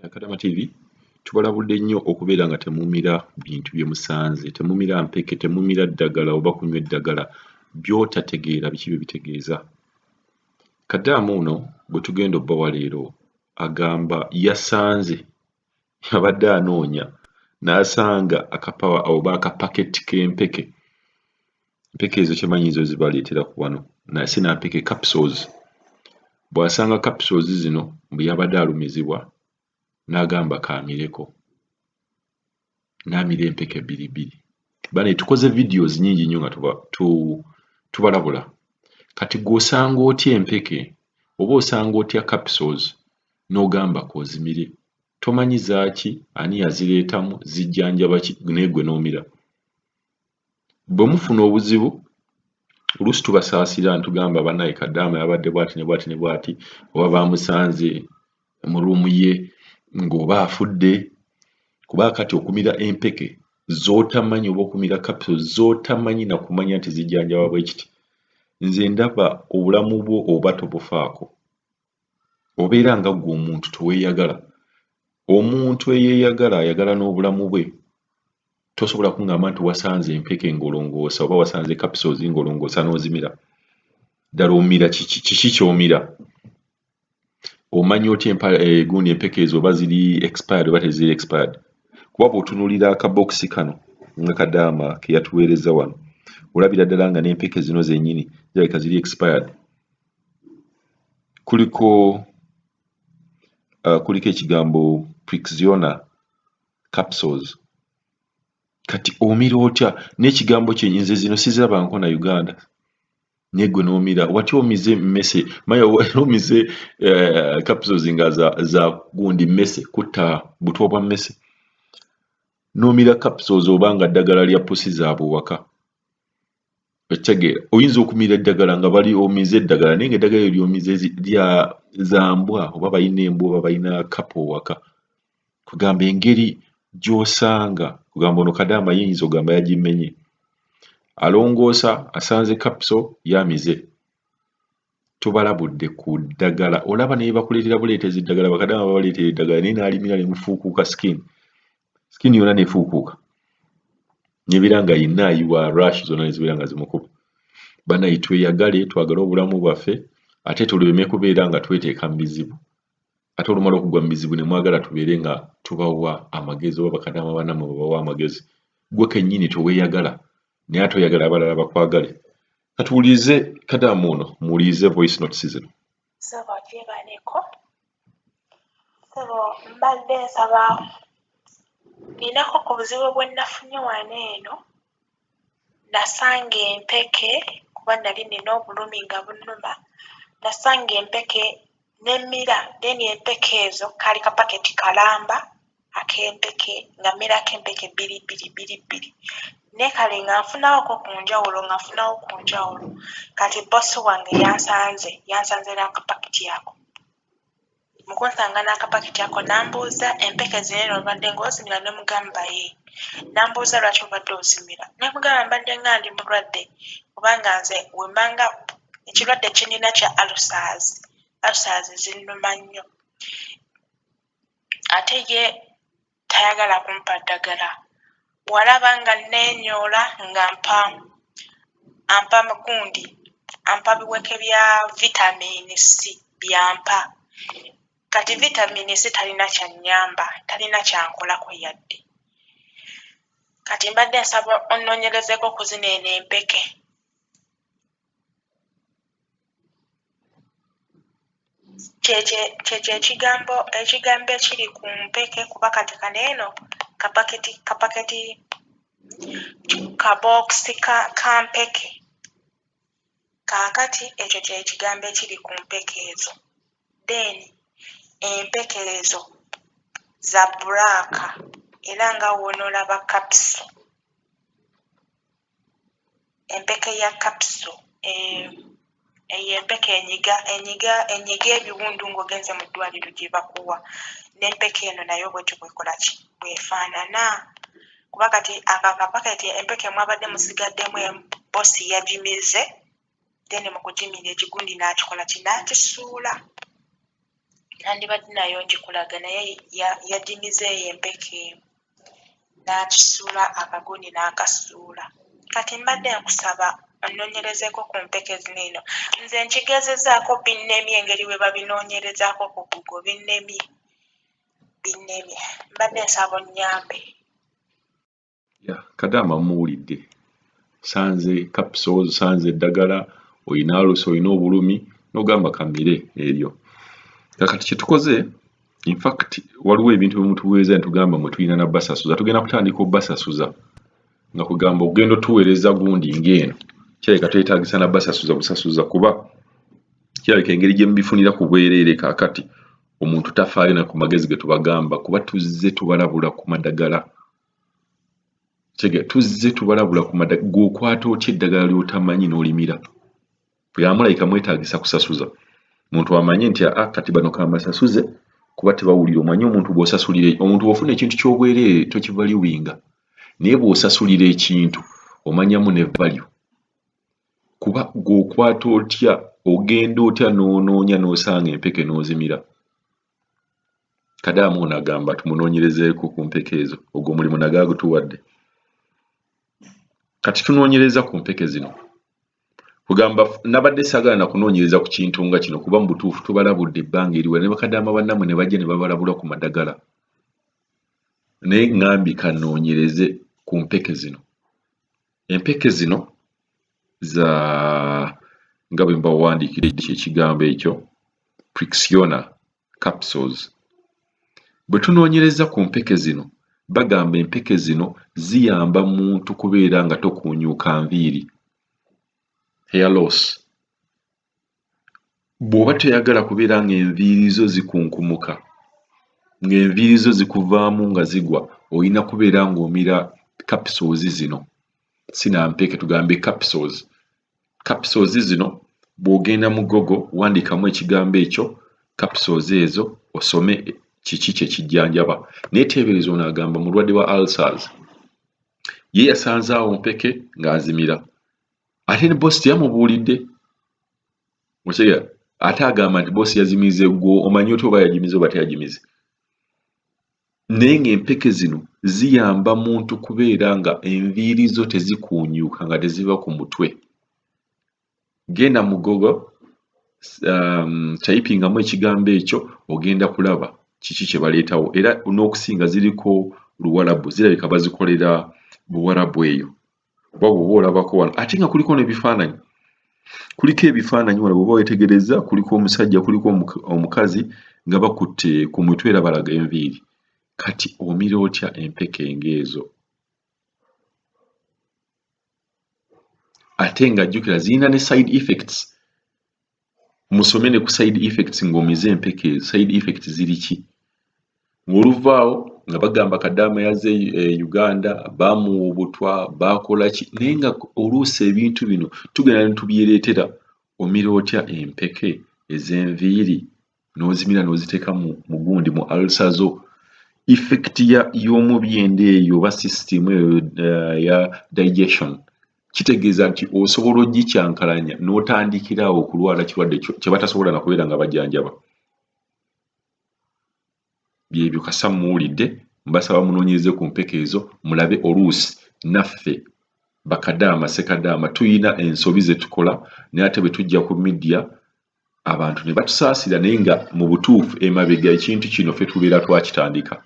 Kadama TV tubalabudde nnyo okubeera nga temumira bintu bye musanze, temumira mpeke, temumira ddagala oba kunywa eddagala by'otategeera biki bye bitegeeza. Kadama ono gwe tugenda obbawa leero agamba yasanze, abadde anoonya n'asanga akapawa oba akapaketi k'empeke. Empeke ezo kyemanyi zo zibaleetera ku wano, si na mpeke, capsules. Bw'asanga capsules zino bwe yabadde alumizibwa n'agamba kaamireko, n'amira empeke bbiri. Bane tukoze videos nnyingi nnyo nga tubalabula. Kati gw'osanga otya empeke oba osanga otya capsules n'ogamba koozimire, tomanyi zaaki, ani yazireetamu, zijjanjaba ki, naye ggwe n'omira. Bwe mufuna obuzibu oluusi tubasaasira ntugamba bannaye Kadama yabadde bw'ati ne bw'ati ne bw'ati, oba bamusanze mu ruumu ye ng'oba afudde, kuba kati okumira empeke z'otamanyi oba okumira capsules z'otamanyi na kumanya nti zijjanjaba bwe kiti, nze ndaba obulamu bwo oba tobufaako, obeera nga ggwe omuntu teweeyagala. Omuntu eyeeyagala ayagala n'obulamu bwe. Tosobola kuŋŋamba nti wasanze empeke ng'olongoosa oba wasanze capsules ng'olongoosa n'ozimira. Ddala omira kiki ky'omira? Omanyi otya gundi empeke ezo oba ziri expired oba teziri expired? Kuba bw'otunuulira akabokisi kano nga Kadama ke yatuweereza wano, olabira ddala nga n'empeke zino zennyini zirabika ziri expired. Kuliko ekigambo Prixiona capsules. Kati omira otya? N'ekigambo kyennyinze zino sizirabanko na Uganda. Naye ggwe n'omira, watya omize mmese? Omize capsules nga za gundi mmese, kutta butwa bwa mmese. N'omira capsules oba nga ddagala lya pussi zaabwe waka. Okitegeera, oyinza okumira eddagala nga bali omize eddagala naye ng'eddagala eryo lyomize lya za mbwa oba balina embwa oba balina kapo waka. Kugamba engeri gy'osanga, kugamba ono Kadama yinza ogamba yagimenye. Alongoosa asanze capsule yamize. Tubalabudde ku ddagala. Olaba ne bakuleetera buleetezi ddagala, bakadama babaleetera eddagala naye n'alimira ne mufuukuuka skin yonna neefuukuuka. N'ebeera nga yenna ayiwa rash zonna ne zibeera nga zimukuba. Banaye tweyagale, twagale obulamu bwaffe, ate tuleme kubeera nga tweteeka mu bizibu. Ate olumala okugwa mu bizibu ne mwagala tubeere nga tubawa amagezi oba bakadama bannammwe babawa amagezi. Gwe kennyini teweeyagala, naye ate oyagala abalala bakwagale. Katuwulirize Kadama ono, muwulirize voice notes zino. Sebo gyebaleko. Sebo mbadde nsaba ninako ku buzibu bwe nafunye wano eno. Nasanga empeke, kuba nali nina obulumi nga bunnuma. Nasanga empeke n'emmira, then empeke ezo kaali kapaketi kalamba ak'empeke nga mmirako empeke bbiri. Ne kale nga nfunawo ku njawulo. Kati bossi wange yansanze n'akapaketi ako. Mu kunsanga n'akapaketi ako n'ambuuza empeke zino obadde ng'ozimira, ne mugamba ye. N'ambuuza lwaki obadde ozimira. Ne mugamba mbadde nga ndi mulwadde kubanga nze wembanga ekirwadde kyenina kya ulcers zinnuma nnyo. Ate ye tayagala kumpa ddagala. Walaba nga neenyoola nga ampa biweke bya vitamin C byampa. Kati vitamin C talina kyannyamba, talina kyankolako yadde. Kati mbadde nsaba onnoonyerezeeko ku zino eno empeke. Kyekyo ekigambo ekiri ku mpeke, kuba kati kano eno kapaketi kabokisi ka mpeke. Kaakati ekyo kyekigambo ekiri ku mpeke ezo. Then empeke ezo za bbulaaka era nga wonoolaba capsule. Empeke ya capsule eyo empeke enyiga ebiwundu ng'ogenze mu ddwaliro gye bakuwa. N'empeke eno nayo bwetyo bwekola ki? Bwefaanana. Kuba kati akapaketi empeke mwabadde musigaddemu bossi yagimize, then mu kugimira ekigundi n'akikola ki? N'akisuula. nandibadde nayo njikulaga naye yagimiza eyo empeke n'akisuula akaguni n'akasuula. Kati mbadde nkusaba onnoonyerezeeko ku mpeke zino eno. Nze nkigezezaako binnemye engeri bwe babinoonyerezaako ku Google binnemye. Mbadde nsaba onnyambe. Kadaama muwulidde. Sanze capsules, sanze eddagala, oyina alusi, oyina obulumi n'ogamba kamire eryo. Kakati kye tukoze, in fact waliwo ebintu bye mutuweereza ne tugamba mwe tulina na basasuza. Tugenda kutandika obbasasuza nga kugamba ogenda otuweereza gundi ng'eno. Kirabika twetaagisa na busasuza kuba kirabika engeri gye mubifunira ku bwereere kaakati omuntu tafaayo na ku magezi ge tubagamba kuba tuzze tubalabula ku madagala. Tuzze tubalabula ku madagala. Gw'okwata otya eddagala ly'otamanyi n'olimira. Byamulayika mwetaagisa kusasuza. Omuntu amanye nti kati bano kambasasuze kuba tebawulira. Omanyi omuntu bw'osasulira omuntu bw'ofuna ekintu ky'obwereere tokivaluwinga. Naye bw'osasulira ekintu omanyamu ne value. Kuba gw'okwata otya ogenda otya n'onoonya n'osanga empeke n'ozimira. Kadaamu ono agamba tumunoonyerezeeko ku mpeke ezo. Ogwo omulimu nagaago tuwadde. Kati tunoonyereza ku mpeke zino. Kugamba nabadde saagala na kunoonyereza ku kintu nga kino kuba mu butuufu tubalabudde ebbanga eriwera ne bakadaama bannammwe ne bajja ne babalabula ku madagala. Naye ŋŋambye kannoonyereze ku mpeke zino. Empeke zino za nga bwe mbawandiikira ekigambo ekyo Prixiona capsules. Bwe tunoonyereza ku mpeke zino bagamba empeke zino ziyamba muntu kubeera nga tokuunyuuka nviiri. Hair loss. Bw'oba toyagala kubeera ng'enviiri zo zikunkumuka, ng'enviiri zo zikuvaamu nga zigwa, oyina kubeera ng'omira capsules zino. Sinampeke tugambe capsules. Capsules zino bw'ogenda mu Google wandiikamu ekigambo ekyo capsules ezo osome kiki kye kijjanjaba. Naye teebereza ono agamba mulwadde wa ulcers. Ye yasanze awo mpeke ng'azimira. Ate ne boosi teyamubuulidde. Okitegera? Ate agamba nti boosi yazimize gwo omanyi otya oba yagimize oba teyagimize. Naye ng'empeke zino ziyamba muntu kubeera nga enviiri zo tezikuunyuuka nga teziva ku mutwe. Genda mu Google typingamu ekigambo ekyo ogenda kulaba kiki kye baleetawo era n'okusinga ziriko Luwarabu. Zirabika bazikolera Buwarabu eyo. Oba bw'oba olabako wano ate nga kuliko n'ebifaananyi. Kuliko ebifaananyi wano bw'oba weetegereza kuliko omusajja kuliko omukazi nga bakutte ku mutwe era balaga enviiri. Kati omira otya empeke ng'ezo? Ate ng'ajjukira zirina ne side effects. Musome ne ku side effects ng'omize empeke ezo. Side effects ziri ki? Ng'oluvaawo nga bagamba Kadaama yazze Uganda baamuwa obutwa baakola ki naye nga oluusi ebintu bino tugenda ne tubyereetera. Omira otya empeke ez'enviiri n'ozimira n'oziteeka mu gundi mu ulcer zo. Effect y'omubyende eyo oba system eyo ya digestion kitegeeza nti osobola ogikyankalanya n'otandikirawo okulwala kirwadde kye batasobola na kubeera nga bajjanjaba. Byebyo kasa muwulidde mbasaba munoonyereze ku mpeke ezo mulabe oluusi naffe bakadaama sekadaama tuyina ensobi ze tukola naye ate bwe tujja ku media abantu ne batusaasira naye nga mu butuufu emabega ekintu kino ffe tubeera twakitandika.